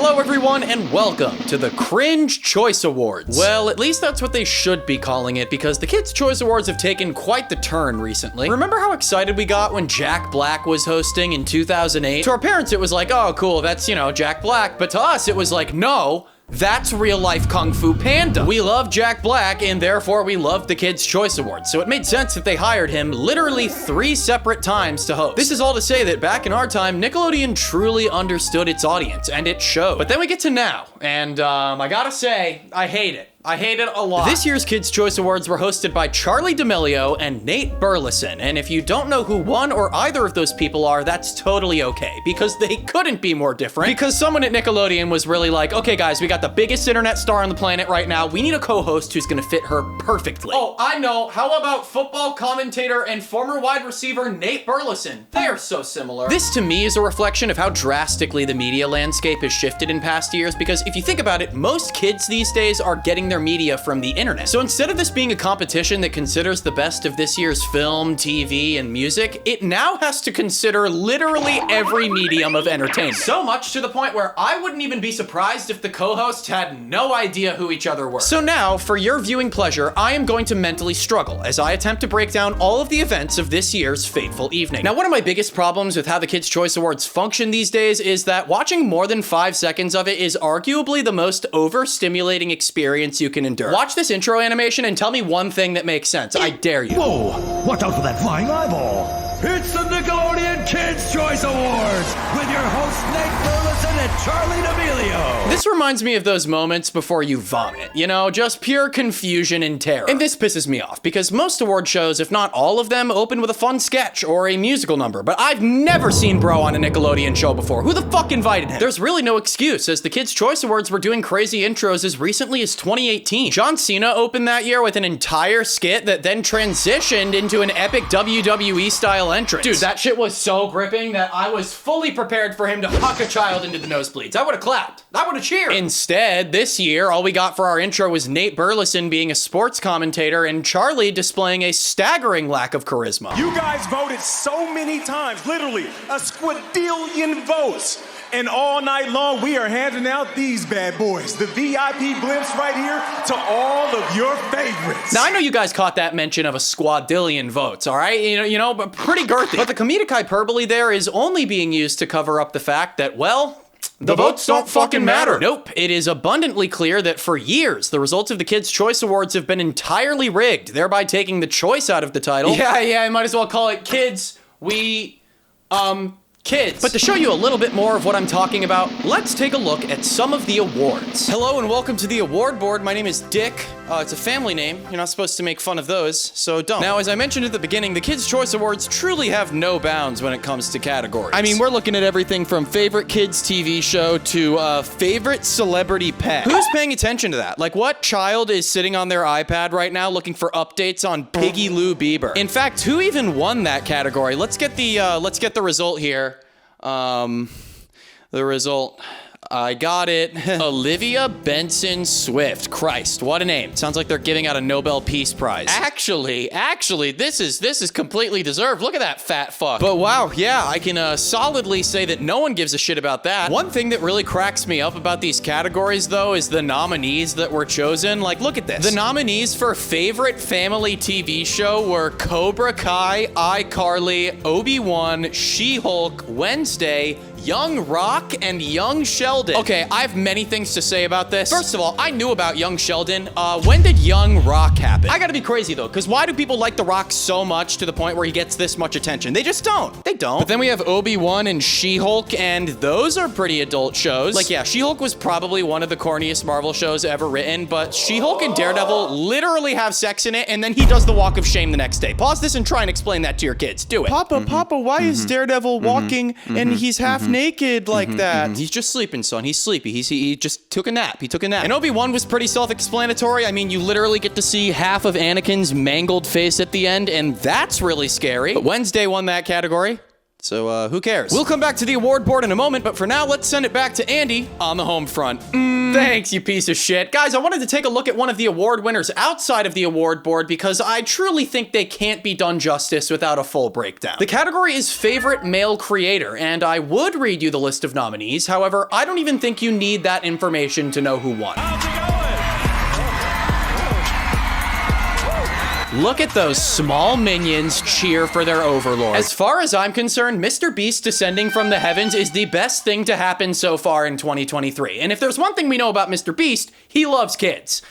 Hello everyone and welcome to the Cringe Choice Awards. Well, at least that's what they should be calling it because the Kids' Choice Awards have taken quite the turn recently. Remember how excited we got when Jack Black was hosting in 2008? To our parents it was like, oh cool, that's, Jack Black. But to us it was like, no, that's real-life Kung Fu Panda. We love Jack Black, and therefore we love the Kids' Choice Awards, so it made sense that they hired him literally 3 separate times to host. This is all to say that back in our time, Nickelodeon truly understood its audience, and it showed. But then we get to now, and I gotta say, I hate it. I hate it a lot. This year's Kids' Choice Awards were hosted by Charlie D'Amelio and Nate Burleson, and if you don't know who one or either of those people are, that's totally okay, because they couldn't be more different. Because someone at Nickelodeon was really like, okay guys, we got the biggest internet star on the planet right now, we need a co-host who's gonna fit her perfectly. Oh, I know, how about football commentator and former wide receiver Nate Burleson? They are so similar. This to me is a reflection of how drastically the media landscape has shifted in past years, because if you think about it, most kids these days are getting their media from the internet. So instead of this being a competition that considers the best of this year's film, TV, and music, it now has to consider literally every medium of entertainment. So much to the point where I wouldn't even be surprised if the co-hosts had no idea who each other were. So now, for your viewing pleasure, I am going to mentally struggle as I attempt to break down all of the events of this year's fateful evening. Now, one of my biggest problems with how the Kids' Choice Awards function these days is that watching more than 5 seconds of it is arguably the most overstimulating experience you can endure. Watch this intro animation and tell me one thing that makes sense. I dare you. Whoa! Watch out for that flying eyeball! It's the Nickelodeon Kids' Choice Awards with your hosts Nate Burleson and Charlie D'Amelio. This reminds me of those moments before you vomit, just pure confusion and terror. And this pisses me off because most award shows, if not all of them, open with a fun sketch or a musical number, but I've never seen Bro on a Nickelodeon show before. Who the fuck invited him? There's really no excuse, as the Kids' Choice Awards were doing crazy intros as recently as 2018. John Cena opened that year with an entire skit that then transitioned into an epic WWE style entrance. Dude, that shit was so gripping that I was fully prepared for him to huck a child into the nosebleeds. I would have clapped. I would have cheered. Instead, this year, all we got for our intro was Nate Burleson being a sports commentator and Charlie displaying a staggering lack of charisma. You guys voted so many times, literally a squadillion votes. And all night long, we are handing out these bad boys, the VIP blimps right here, to all of your favorites. Now, I know you guys caught that mention of a squadillion votes, all right? But pretty girthy. But the comedic hyperbole there is only being used to cover up the fact that, well, the votes don't fucking matter. Nope, it is abundantly clear that for years, the results of the Kids' Choice Awards have been entirely rigged, thereby taking the choice out of the title. Yeah, I might as well call it Kids, Kids. But to show you a little bit more of what I'm talking about, let's take a look at some of the awards. Hello and welcome to the award board. My name is Dick. It's a family name. You're not supposed to make fun of those, so don't. Now, as I mentioned at the beginning, the Kids' Choice Awards truly have no bounds when it comes to categories. I mean, we're looking at everything from favorite kids TV show to favorite celebrity pet. Who's paying attention to that? Like, what child is sitting on their iPad right now looking for updates on Piggy Lou Bieber? In fact, who even won that category? Let's get the result here. The result. I got it. Olivia Benson Swift. Christ, what a name. Sounds like they're giving out a Nobel Peace Prize. Actually, this is completely deserved. Look at that fat fuck. But wow, yeah, I can solidly say that no one gives a shit about that. One thing that really cracks me up about these categories, though, is the nominees that were chosen. Like, look at this. The nominees for favorite family TV show were Cobra Kai, iCarly, Obi-Wan, She-Hulk, Wednesday, Young Rock, and Young Sheldon. Okay, I have many things to say about this. First of all, I knew about Young Sheldon. When did Young Rock happen? I gotta be crazy though, because why do people like The Rock so much to the point where he gets this much attention? They just don't. They don't. But then we have Obi-Wan and She-Hulk, and those are pretty adult shows. Like, yeah, She-Hulk was probably one of the corniest Marvel shows ever written, but She-Hulk and Daredevil literally have sex in it, and then he does the walk of shame the next day. Pause this and try and explain that to your kids. Do it. Papa, why is Daredevil walking and he's half naked like that? He's just sleeping, son. He's sleepy. He just took a nap. And Obi-Wan was pretty self-explanatory. I mean, you literally get to see half of Anakin's mangled face at the end, and that's really scary. But Wednesday won that category. So, who cares? We'll come back to the award board in a moment, but for now, let's send it back to Andy on the home front. Thanks, you piece of shit. Guys, I wanted to take a look at one of the award winners outside of the award board because I truly think they can't be done justice without a full breakdown. The category is Favorite Male Creator, and I would read you the list of nominees. However, I don't even think you need that information to know who won. Look at those small minions cheer for their overlord. As far as I'm concerned, MrBeast descending from the heavens is the best thing to happen so far in 2023. And if there's one thing we know about MrBeast, he loves kids.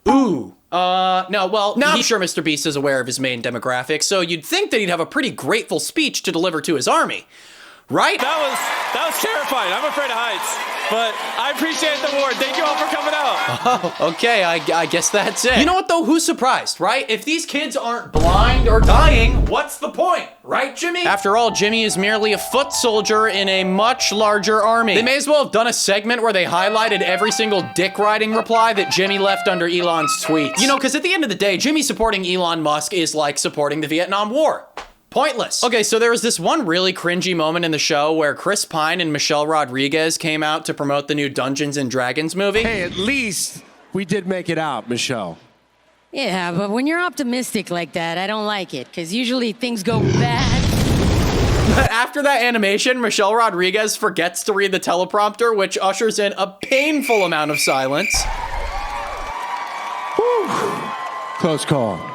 Ooh. No, well, now I'm sure MrBeast is aware of his main demographic, so you'd think that he'd have a pretty grateful speech to deliver to his army. Right? That was terrifying. I'm afraid of heights, but I appreciate the award. Thank you all for coming out. Oh, okay, I guess that's it. You know what though? Who's surprised, right? If these kids aren't blind or dying, what's the point? Right, Jimmy? After all, Jimmy is merely a foot soldier in a much larger army. They may as well have done a segment where they highlighted every single dick riding reply that Jimmy left under Elon's tweets. You know, because at the end of the day, Jimmy supporting Elon Musk is like supporting the Vietnam War. Pointless. Okay, so there was this one really cringy moment in the show where Chris Pine and Michelle Rodriguez came out to promote the new Dungeons and Dragons movie. Hey, at least we did make it out, Michelle. Yeah, but when you're optimistic like that, I don't like it, because usually things go bad. But after that animation, Michelle Rodriguez forgets to read the teleprompter, which ushers in a painful amount of silence. Whew. Close call.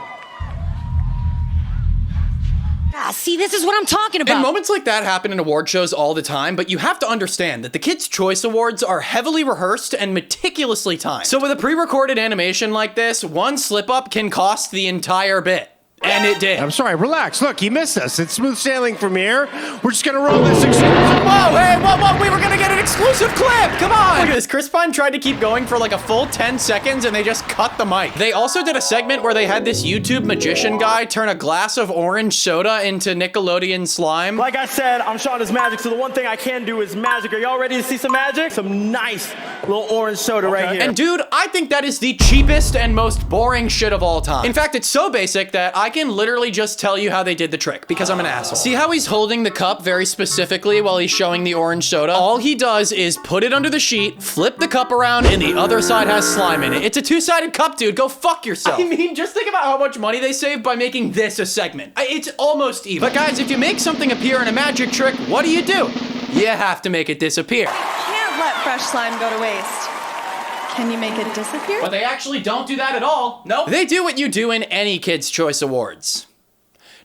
See, this is what I'm talking about. And moments like that happen in award shows all the time, but you have to understand that the Kids' Choice Awards are heavily rehearsed and meticulously timed. So with a pre-recorded animation like this, one slip-up can cost the entire bit. And it did. I'm sorry, relax. Look, you missed us. It's smooth sailing from here. We're just gonna roll this exclusive. Whoa, hey, whoa, we were gonna get an exclusive clip. Come on. Look at this. Chris Pine tried to keep going for like a full 10 seconds and they just cut the mic. They also did a segment where they had this YouTube magician guy turn a glass of orange soda into Nickelodeon slime. Like I said, I'm Sean is magic, so the one thing I can do is magic. Are y'all ready to see some magic? Some nice little orange soda right here. And dude, I think that is the cheapest and most boring shit of all time. In fact, it's so basic that I can literally just tell you how they did the trick because I'm an asshole. See how he's holding the cup very specifically while he's showing the orange soda? All he does is put it under the sheet, flip the cup around, and the other side has slime in it. It's a two-sided cup, dude. Go fuck yourself. I mean, just think about how much money they saved by making this a segment. It's almost even. But guys, if you make something appear in a magic trick, what do? You have to make it disappear. Can't let fresh slime go to waste. Can you make it disappear? But they actually don't do that at all. Nope. They do what you do in any Kids' Choice Awards.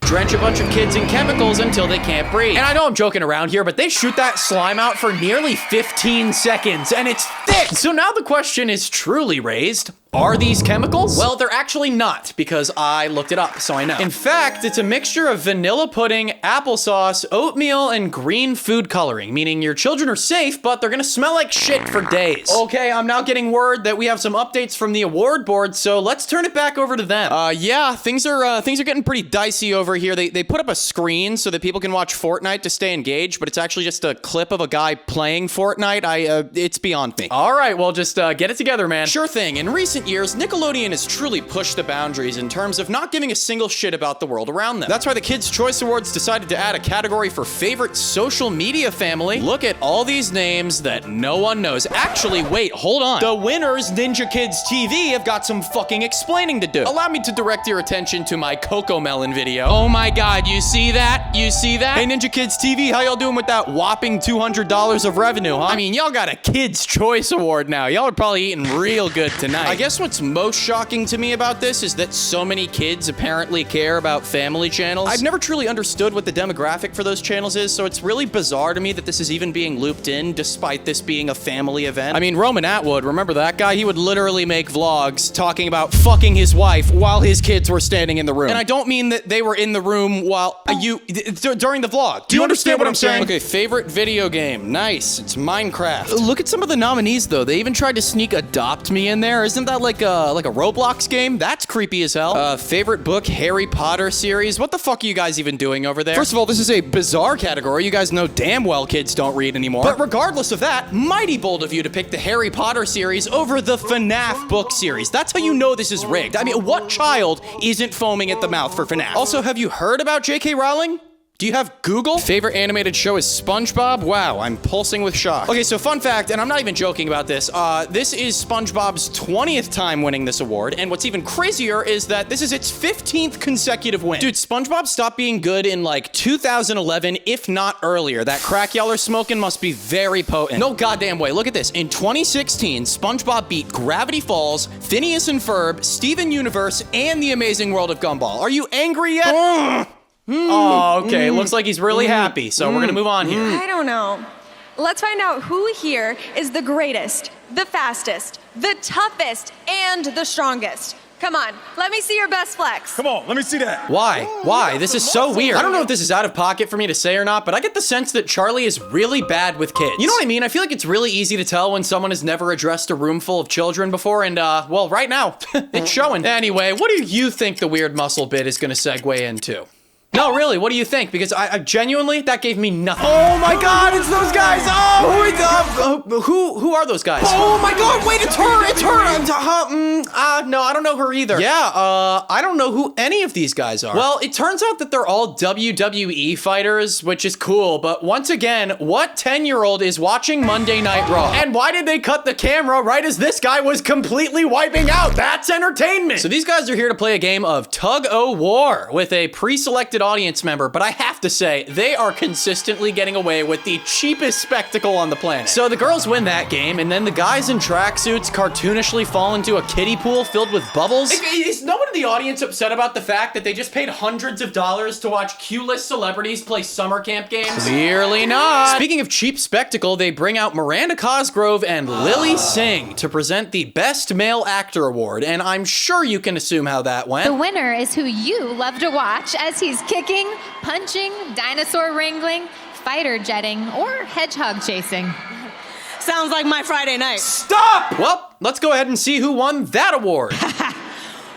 Drench a bunch of kids in chemicals until they can't breathe. And I know I'm joking around here, but they shoot that slime out for nearly 15 seconds, and it's thick! So now the question is truly raised. Are these chemicals? Well, they're actually not, because I looked it up, so I know. In fact, it's a mixture of vanilla pudding, applesauce, oatmeal, and green food coloring, meaning your children are safe, but they're gonna smell like shit for days. Okay, I'm now getting word that we have some updates from the award board, so let's turn it back over to them. Yeah, things are getting pretty dicey over here. They put up a screen so that people can watch Fortnite to stay engaged, but it's actually just a clip of a guy playing Fortnite. It's beyond me. All right, well, just get it together, man. Sure thing. In recent years, Nickelodeon has truly pushed the boundaries in terms of not giving a single shit about the world around them. That's why the Kids' Choice Awards decided to add a category for favorite social media family. Look at all these names that no one knows. Actually, wait, hold on. The winners, Ninja Kids TV, have got some fucking explaining to do. Allow me to direct your attention to my Cocomelon video. Oh my god, you see that? You see that? Hey, Ninja Kids TV, how y'all doing with that whopping $200 of revenue, huh? I mean, y'all got a Kids' Choice Award now. Y'all are probably eating real good tonight. I guess what's most shocking to me about this is that so many kids apparently care about family channels. I've never truly understood what the demographic for those channels is, so it's really bizarre to me that this is even being looped in despite this being a family event. I mean, Roman Atwood, remember that guy? He would literally make vlogs talking about fucking his wife while his kids were standing in the room. And I don't mean that they were in the room while during the vlog. Do you understand what I'm saying? Okay, favorite video game. Nice. It's Minecraft. Look at some of the nominees though. They even tried to sneak Adopt Me in there. Isn't that like a Roblox game? That's creepy as hell. Favorite book, Harry Potter series. What the fuck are you guys even doing over there? First of all, this is a bizarre category. You guys know damn well kids don't read anymore. But regardless of that, mighty bold of you to pick the Harry Potter series over the FNAF book series. That's how you know this is rigged. I mean, what child isn't foaming at the mouth for FNAF? Also, have you heard about J.K. Rowling? Do you have Google? Favorite animated show is SpongeBob? Wow, I'm pulsing with shock. Okay, so fun fact, and I'm not even joking about this, this is SpongeBob's 20th time winning this award, and what's even crazier is that this is its 15th consecutive win. Dude, SpongeBob stopped being good in like 2011, if not earlier. That crack y'all are smoking must be very potent. No goddamn way. Look at this. In 2016, SpongeBob beat Gravity Falls, Phineas and Ferb, Steven Universe, and The Amazing World of Gumball. Are you angry yet? Oh, okay. Looks like he's really happy, so we're gonna move on here. I don't know. Let's find out who here is the greatest, the fastest, the toughest, and the strongest. Come on, let me see your best flex. Come on, let me see that. Why? Why? This is so weird. I don't know if this is out of pocket for me to say or not, but I get the sense that Charlie is really bad with kids. You know what I mean? I feel like it's really easy to tell when someone has never addressed a room full of children before, and well, right now, it's showing. Anyway, what do you think the weird muscle bit is gonna segue into? No, really, what do you think? Because I genuinely, that gave me nothing. Oh my God, it's those guys! Oh my God! Who are those guys? Oh my God, wait, it's her! It's her! No, I don't know her either. Yeah, I don't know who any of these guys are. Well, it turns out that they're all WWE fighters, which is cool, but once again, what 10-year-old is watching Monday Night Raw? And why did they cut the camera right as this guy was completely wiping out? That's entertainment! So these guys are here to play a game of tug-o-war with a pre-selected audience member, but I have to say, they are consistently getting away with the cheapest spectacle on the planet. So the girls win that game, and then the guys in tracksuits cartoonishly fall into a kiddie pool filled with bubbles. Is no one in the audience upset about the fact that they just paid hundreds of dollars to watch Q-list celebrities play summer camp games? Clearly not. Speaking of cheap spectacle, they bring out Miranda Cosgrove and Lily Singh to present the Best Male Actor Award, and I'm sure you can assume how that went. The winner is who you love to watch as he's kicking, punching, dinosaur wrangling, fighter jetting, or hedgehog chasing. Sounds like my Friday night. Stop! Well, let's go ahead and see who won that award.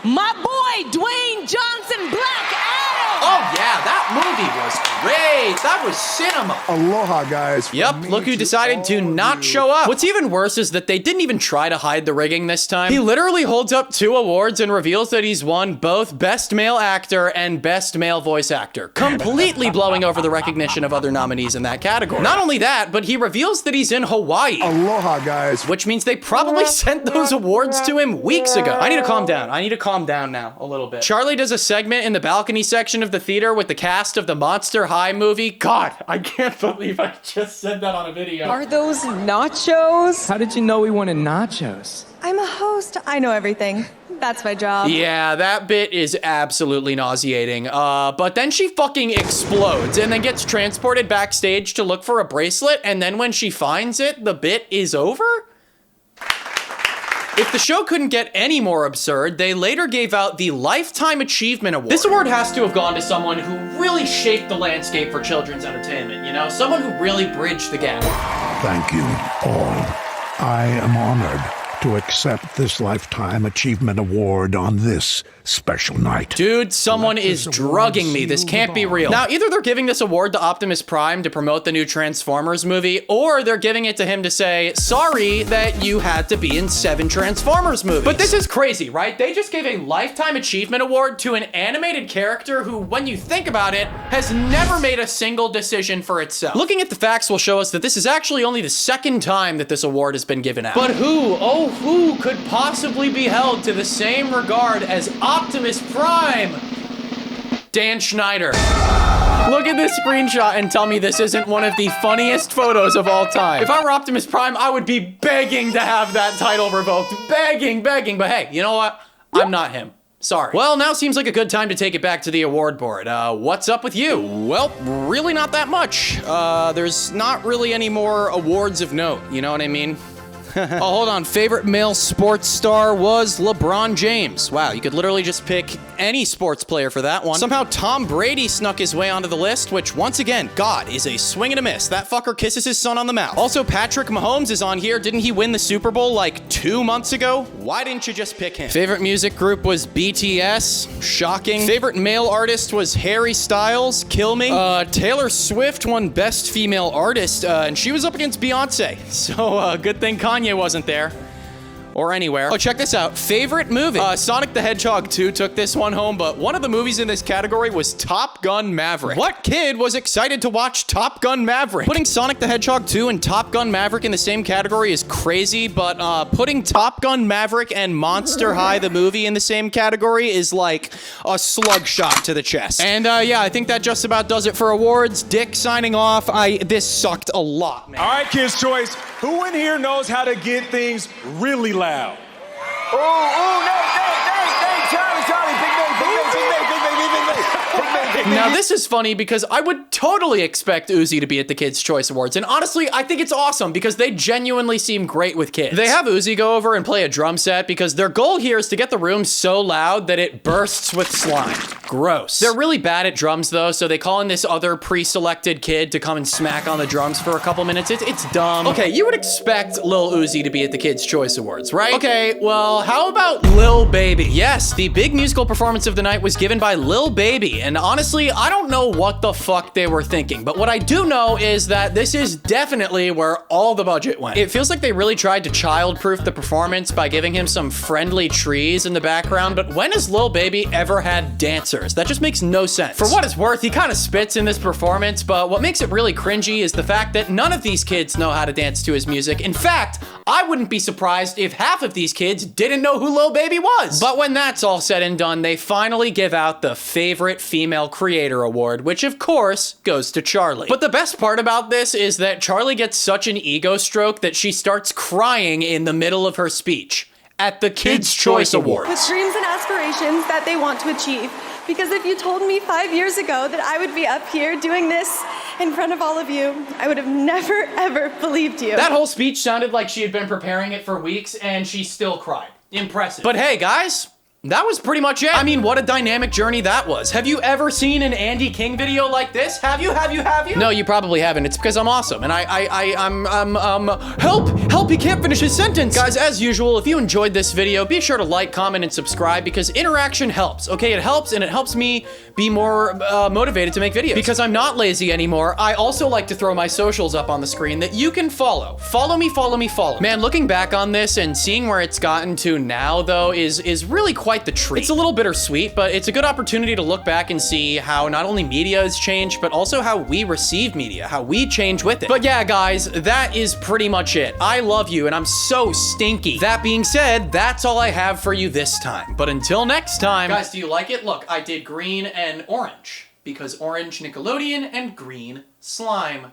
My boy, Dwayne Johnson, Black Adam! Oh yeah, that movie was great. That was cinema. Aloha, guys. Yep, look who decided to not show up. What's even worse is that they didn't even try to hide the rigging this time. He literally holds up 2 awards and reveals that he's won both Best Male Actor and Best Male Voice Actor, completely blowing over the recognition of other nominees in that category. Not only that, but he reveals that he's in Hawaii. Aloha, guys. Which means they probably sent those awards to him weeks ago. I need to calm down. I need to calm down now a little bit. Charlie does a segment in the balcony section of the theater with the cast of the Monster High movie. God, I can't believe I just said that on a video. Are those nachos? How did you know we wanted nachos? I'm a host. I know everything. That's my job. Yeah, that bit is absolutely nauseating. But then she fucking explodes and then gets transported backstage to look for a bracelet, and then when she finds it, the bit is over? If the show couldn't get any more absurd, they later gave out the Lifetime Achievement Award. This award has to have gone to someone who really shaped the landscape for children's entertainment, you know? Someone who really bridged the gap. Thank you all. I am honored to accept this Lifetime Achievement Award on this special night. Dude, someone is drugging me. This can't be real. Now, either they're giving this award to Optimus Prime to promote the new Transformers movie, or they're giving it to him to say, sorry that you had to be in 7 Transformers movies. But this is crazy, right? They just gave a Lifetime Achievement Award to an animated character who, when you think about it, has never made a single decision for itself. Looking at the facts will show us that this is actually only the 2nd time that this award has been given out. But who could possibly be held to the same regard as Optimus Prime? Dan Schneider. Look at this screenshot and tell me this isn't one of the funniest photos of all time. If I were Optimus Prime, I would be begging to have that title revoked. Begging. But hey, you know what? I'm not him. Sorry. Well, now seems like a good time to take it back to the award board. What's up with you? Well, really not that much. There's not really any more awards of note, you know what I mean? Oh, hold on. Favorite male sports star was LeBron James. Wow, you could literally just pick any sports player for that one. Somehow Tom Brady snuck his way onto the list, which once again, God, is a swing and a miss. That fucker kisses his son on the mouth. Also, Patrick Mahomes is on here. Didn't he win the Super Bowl like 2 months ago? Why didn't you just pick him? Favorite music group was BTS. Shocking. Favorite male artist was Harry Styles. Kill me. Taylor Swift won Best Female Artist, and she was up against Beyonce. So, good thing Kanye wasn't there. or anywhere. Oh, check this out. Favorite movie. Sonic the Hedgehog 2 took this one home, but one of the movies in this category was Top Gun Maverick. What kid was excited to watch Top Gun Maverick? Putting Sonic the Hedgehog 2 and Top Gun Maverick in the same category is crazy, but putting Top Gun Maverick and Monster High the movie in the same category is like a slug shot to the chest. And yeah, I think that just about does it for awards. Dick signing off. This sucked a lot, man. All right, Kids' Choice. Who in here knows how to get things really loud? Now, this is funny because I would totally expect Uzi to be at the Kids' Choice Awards. And honestly, I think it's awesome because they genuinely seem great with kids. They have Uzi go over and play a drum set because their goal here is to get the room so loud that it bursts with slime. Gross. They're really bad at drums though, so they call in this other pre-selected kid to come and smack on the drums for a couple minutes. It's dumb. Okay, you would expect Lil Uzi to be at the Kids' Choice Awards, right? Okay, well, how about Lil Baby? Yes, the big musical performance of the night was given by Lil Baby, and honestly, I don't know what the fuck they were thinking, but what I do know is that this is definitely where all the budget went. It feels like they really tried to child-proof the performance by giving him some friendly trees in the background, but when has Lil Baby ever had dancers? That just makes no sense. For what it's worth, he kind of spits in this performance, but what makes it really cringy is the fact that none of these kids know how to dance to his music. In fact, I wouldn't be surprised if half of these kids didn't know who Lil Baby was. But when that's all said and done, they finally give out the Favorite Female Creator Award, which of course goes to Charlie. But the best part about this is that Charlie gets such an ego stroke that she starts crying in the middle of her speech at the Kids' Choice Awards. With dreams and aspirations that they want to achieve. Because if you told me 5 years ago that I would be up here doing this in front of all of you, I would have never, ever believed you. That whole speech sounded like she had been preparing it for weeks and she still cried. Impressive. But hey, guys, that was pretty much it. I mean, what a dynamic journey that was. Have you ever seen an Andy King video like this? Have you? No, you probably haven't. It's because I'm awesome. And help, he can't finish his sentence. Guys, as usual, if you enjoyed this video, be sure to like, comment, and subscribe because interaction helps, okay? It helps, and it helps me be more motivated to make videos. Because I'm not lazy anymore, I also like to throw my socials up on the screen that you can follow. Follow me. Man, looking back on this and seeing where it's gotten to now, though, is really quite the treat. It's a little bittersweet, but it's a good opportunity to look back and see how not only media has changed, but also how we receive media, how we change with it. But yeah, guys, that is pretty much it. I love you, and I'm so stinky. That being said, that's all I have for you this time. But until next time... Guys, do you like it? Look, I did green and orange, because orange Nickelodeon and green slime.